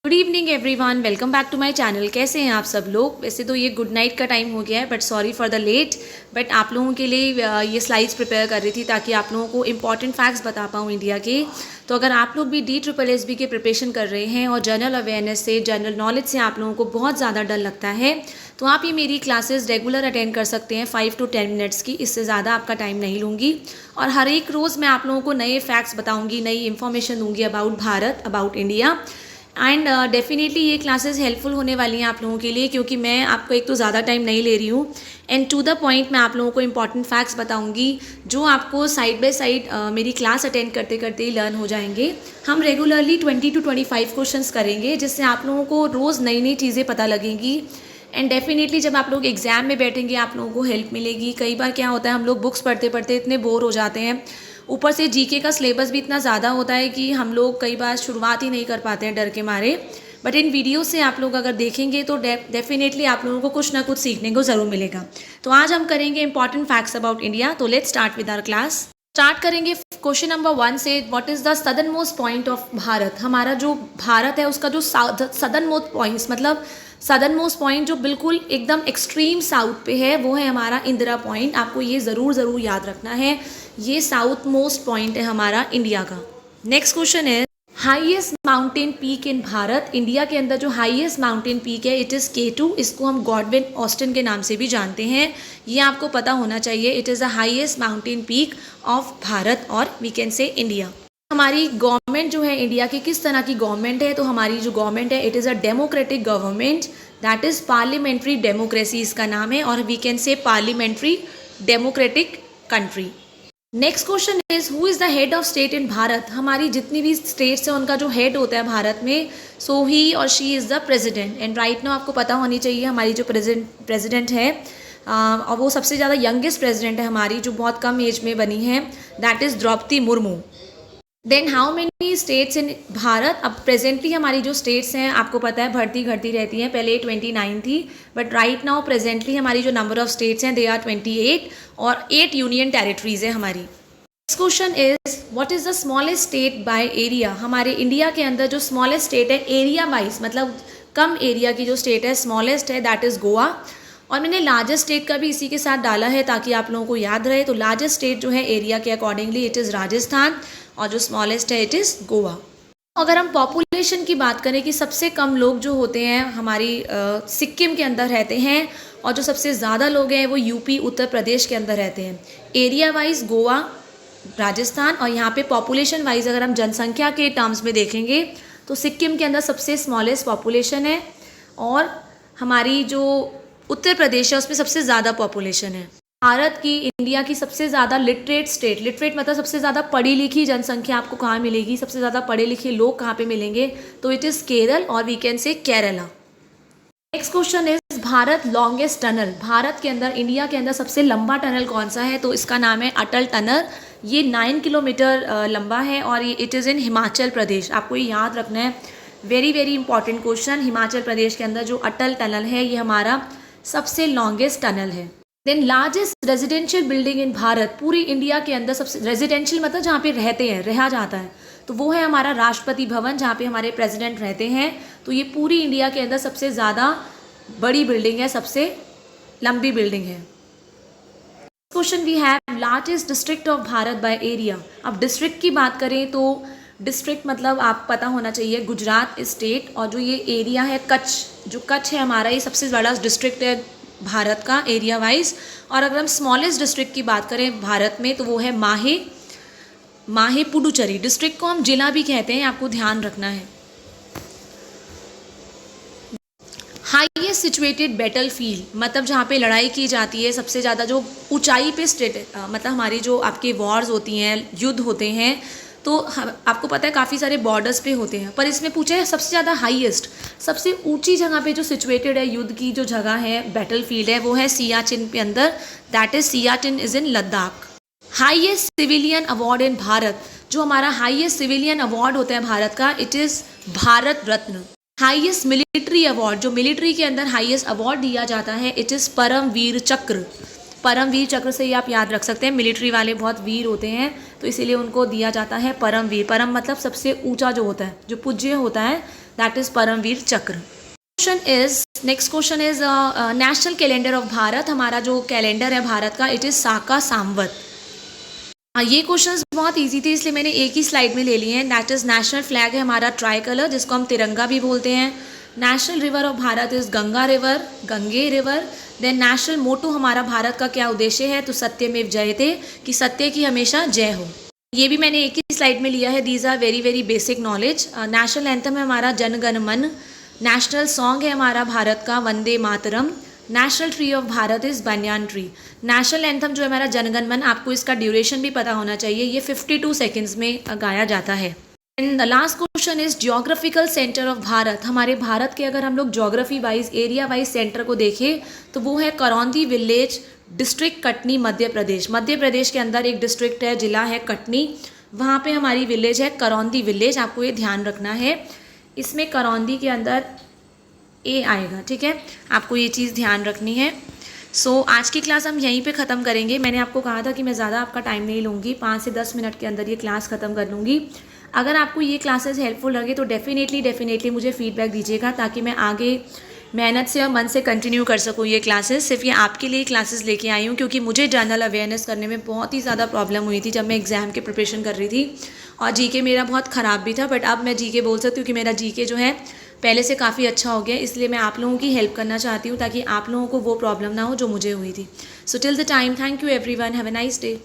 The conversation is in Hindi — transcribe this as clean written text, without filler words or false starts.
Good evening everyone, welcome back to my channel. कैसे हैं आप सब लोग। वैसे तो ये गुड नाइट का टाइम हो गया है, but sorry for the late. But आप लोगों के लिए ये स्लाइड्स प्रिपेयर कर रही थी ताकि आप लोगों को इंपॉर्टेंट फैक्ट्स बता पाऊँ इंडिया के। तो अगर आप लोग भी DSSB के प्रिपरेशन कर रहे हैं और जनरल अवेयरनेस से, जनरल नॉलेज से आप लोगों को बहुत ज़्यादा डर लगता है, तो आप ये मेरी क्लासेस रेगुलर अटेंड कर सकते हैं 5 to 10 मिनट्स की। इससे ज़्यादा आपका टाइम नहीं लूँगी और हर एक रोज़ मैं आप लोगों को नए फैक्ट्स बताऊँगी, नई इन्फॉर्मेशन दूँगी about Bharat, about India. And definitely ये क्लासेस हेल्पफुल होने वाली हैं आप लोगों के लिए, क्योंकि मैं आपको एक तो ज़्यादा टाइम नहीं ले रही हूँ एंड टू द पॉइंट मैं आप लोगों को इंपॉर्टेंट फैक्ट्स बताऊंगी जो आपको साइड बाय साइड मेरी क्लास अटेंड करते करते ही लर्न हो जाएंगे। हम रेगुलरली 20 to 25 क्वेश्चंस करेंगे, जिससे आप लोगों को रोज़ नई नई चीज़ें पता लगेंगी। एंड डेफिनेटली जब आप लोग एग्ज़ाम में बैठेंगे आप लोगों को हेल्प मिलेगी। कई बार क्या होता है, हम लोग बुक्स पढ़ते पढ़ते इतने बोर हो जाते हैं, ऊपर से जीके का सिलेबस भी इतना ज़्यादा होता है कि हम लोग कई बार शुरुआत ही नहीं कर पाते हैं डर के मारे। बट इन वीडियो से आप लोग अगर देखेंगे तो डेफिनेटली आप लोगों को कुछ ना कुछ सीखने को ज़रूर मिलेगा। तो आज हम करेंगे इंपॉर्टेंट फैक्ट्स अबाउट इंडिया। तो let's start with our class. Start करेंगे क्वेश्चन नंबर 1 से। What is the southernmost point of Bharat. हमारा जो भारत है उसका जो सदर्न मोस्ट पॉइंट्स, मतलब सदर्न मोस्ट पॉइंट जो बिल्कुल एकदम एक्सट्रीम साउथ पे है, वो है हमारा इंदिरा पॉइंट। आपको ये ज़रूर याद रखना है, ये साउथ मोस्ट पॉइंट है हमारा इंडिया का। नेक्स्ट क्वेश्चन है, highest mountain peak in Bharat. India के अंदर जो हाईएस्ट माउंटेन पीक है इट इज़ K2। इसको हम गॉडविन ऑस्टिन के नाम से भी जानते हैं, ये आपको पता होना चाहिए। It is the highest mountain peak of Bharat और वी कैन से इंडिया। हमारी गवर्नमेंट जो है इंडिया की किस तरह की गवर्नमेंट है, तो हमारी जो गवर्नमेंट है it is a democratic government, that is parliamentary democracy इसका नाम है, और we can say parliamentary democratic country. Next question is, who is the head of state in Bharat. हमारी जितनी भी स्टेट्स हैं उनका जो हेड होता है भारत में, सो ही और she is the president. And right now आपको पता होनी चाहिए हमारी जो प्रेसिडेंट है और वो सबसे ज़्यादा यंगेस्ट प्रेसिडेंट है हमारी, जो बहुत कम एज में बनी है, that is Draupadi Murmu. Then how many states in Bharat. अब प्रेजेंटली हमारी जो स्टेट्स हैं आपको पता है बढ़ती घटती रहती हैं, पहले 29 थी, बट राइट नाउ प्रेजेंटली हमारी जो नंबर ऑफ स्टेट्स हैं दे आर 28 और 8 यूनियन टेरिटरीज है हमारी। Next question is, what is the smallest state by area. हमारे इंडिया के अंदर जो स्मॉलेस्ट स्टेट है एरिया वाइज, मतलब कम एरिया की जो स्टेट है स्मॉलेस्ट है, दैट इज़ गोवा। और मैंने लार्जेस्ट स्टेट का भी इसी के साथ डाला है ताकि आप लोगों को याद रहे। तो लार्जेस्ट स्टेट जो है एरिया के अकॉर्डिंगली इट इज़ राजस्थान, और जो स्मॉलेस्ट है इट इज़ गोवा। अगर हम पॉपुलेशन की बात करें कि सबसे कम लोग जो होते हैं हमारी सिक्किम के अंदर रहते हैं, और जो सबसे ज़्यादा लोग हैं वो यूपी उत्तर प्रदेश के अंदर रहते हैं। एरिया वाइज गोवा, राजस्थान, और यहाँ पे पॉपुलेशन वाइज अगर हम जनसंख्या के टर्म्स में देखेंगे तो सिक्किम के अंदर सबसे स्मॉलेस्ट पॉपुलेशन है, और हमारी जो उत्तर प्रदेश है उसमें सबसे ज़्यादा पॉपुलेशन है। भारत की, इंडिया की सबसे ज़्यादा लिटरेट स्टेट, लिटरेट मतलब सबसे ज़्यादा पढ़ी लिखी जनसंख्या आपको कहाँ मिलेगी, सबसे ज़्यादा पढ़े लिखे लोग कहाँ पे मिलेंगे, तो इट इज़ केरल, और we can say Kerala. Next question is, Bharat longest tunnel. Bharat के अंदर, इंडिया के अंदर सबसे लंबा टनल कौन सा है, तो इसका नाम है अटल टनल। ये 9 किलोमीटर लंबा है और ये it is in Himachal Pradesh. आपको ये याद रखना है, very important question. Himachal Pradesh के अंदर जो अटल टनल है ये हमारा सबसे लॉन्गेस्ट टनल है। Then largest residential building in Bharat. पूरी इंडिया के अंदर सबसे, रेजिडेंशियल मतलब जहाँ पे रहते हैं, रहा जाता है, तो वो है हमारा राष्ट्रपति भवन, जहाँ पे हमारे प्रेसिडेंट रहते हैं। तो ये पूरी इंडिया के अंदर सबसे ज़्यादा बड़ी बिल्डिंग है, सबसे लंबी बिल्डिंग है। Question we have, largest district of Bharat by area. अब डिस्ट्रिक्ट की बात करें तो डिस्ट्रिक्ट मतलब आप पता होना चाहिए गुजरात स्टेट, और जो ये एरिया है कच्छ, जो कच्छ है हमारा, ये सबसे बड़ा डिस्ट्रिक्ट है भारत का एरिया वाइज। और अगर हम स्मॉलेस्ट डिस्ट्रिक्ट की बात करें भारत में तो वो है माहे पुडुचेरी। डिस्ट्रिक्ट को हम जिला भी कहते हैं, आपको ध्यान रखना है। हाईएस्ट सिचुएटेड बैटल फील्ड, मतलब जहाँ पे लड़ाई की जाती है सबसे ज़्यादा, जो ऊंचाई पे स्टेट, मतलब हमारी जो आपके वॉर्स होती हैं, युद्ध होते हैं, तो आपको पता है काफ़ी सारे बॉर्डर्स पे होते हैं, पर इसमें पूछा है सबसे ज़्यादा हाईएस्ट, सबसे ऊंची जगह पे जो सिचुएटेड है युद्ध की जो जगह है, बैटल फील्ड है, वो है सियाचिन के अंदर, that is Siachen is in Ladakh. Highest civilian award in Bharat, जो हमारा हाईएस्ट सिविलियन अवार्ड होता है भारत का, it is Bharat Ratna. Highest military award, जो मिलिट्री के अंदर हाईएस्ट अवार्ड दिया जाता है, इट इज़ परमवीर चक्र। परमवीर चक्र से ही आप याद रख सकते हैं, मिलिट्री वाले बहुत वीर होते हैं तो इसीलिए उनको दिया जाता है परमवीर। परम मतलब सबसे ऊंचा जो होता है, जो पूज्य होता है, दैट इज़ परमवीर चक्र। Next question is national calendar of Bharat, हमारा जो कैलेंडर है भारत का, इट इज़ साका सांवत। ये क्वेश्चंस बहुत इजी थे इसलिए मैंने एक ही स्लाइड में ले लिए हैं। दैट इज़ नेशनल फ्लैग है हमारा ट्राई कलर, जिसको हम तिरंगा भी बोलते हैं। National river of Bharat is Ganga river, Gange river. Then national motto हमारा भारत का क्या उद्देश्य है, तो सत्यमेव जयते, कि सत्य की हमेशा जय हो। ये भी मैंने एक ही स्लाइड में लिया है। These are very very basic knowledge. National anthem है हमारा जन गण मन। नेशनल सॉन्ग है हमारा भारत का Vande Mataram. National tree of Bharat is banyan tree. National anthem जो है हमारा जनगण मन, आपको इसका ड्यूरेशन भी पता होना चाहिए, ये 52 सेकेंड्स में गाया जाता है। And the last question is geographical centre of Bharat. हमारे भारत के अगर हम लोग geography wise, area wise centre को देखें तो वो है करौंदी विलेज, डिस्ट्रिक्ट कटनी, मध्य प्रदेश। मध्य प्रदेश के अंदर एक डिस्ट्रिक्ट है, जिला है कटनी, वहाँ पे हमारी विलेज है करौंदी विलेज। आपको ये ध्यान रखना है, इसमें करौंदी के अंदर ए आएगा, ठीक है, आपको ये चीज़ ध्यान रखनी है। सो आज की क्लास हम यहीं पे ख़त्म करेंगे। मैंने आपको कहा था कि मैं ज़्यादा आपका टाइम नहीं लूँगी, 5 से 10 मिनट के अंदर ये क्लास ख़त्म कर लूँगी। अगर आपको ये क्लासेस हेल्पफुल लगे तो डेफिनेटली मुझे फीडबैक दीजिएगा, ताकि मैं आगे मेहनत से और मन से कंटिन्यू कर सकूँ ये क्लासेस। सिर्फ ये आपके लिए क्लासेस लेके आई हूँ, क्योंकि मुझे जनरल अवेयरनेस करने में बहुत ही ज़्यादा प्रॉब्लम हुई थी जब मैं एग्ज़ाम की प्रिपरेशन कर रही थी, और जीके मेरा बहुत ख़राब भी था। बट अब मैं जीके बोल सकती हूँ कि मेरा जीके जो है पहले से काफ़ी अच्छा हो गया। इसलिए मैं आप लोगों की हेल्प करना चाहती हूँ, ताकि आप लोगों को वो प्रॉब्लम ना हो जो मुझे हुई थी। So till the time, thank you everyone, have a nice day.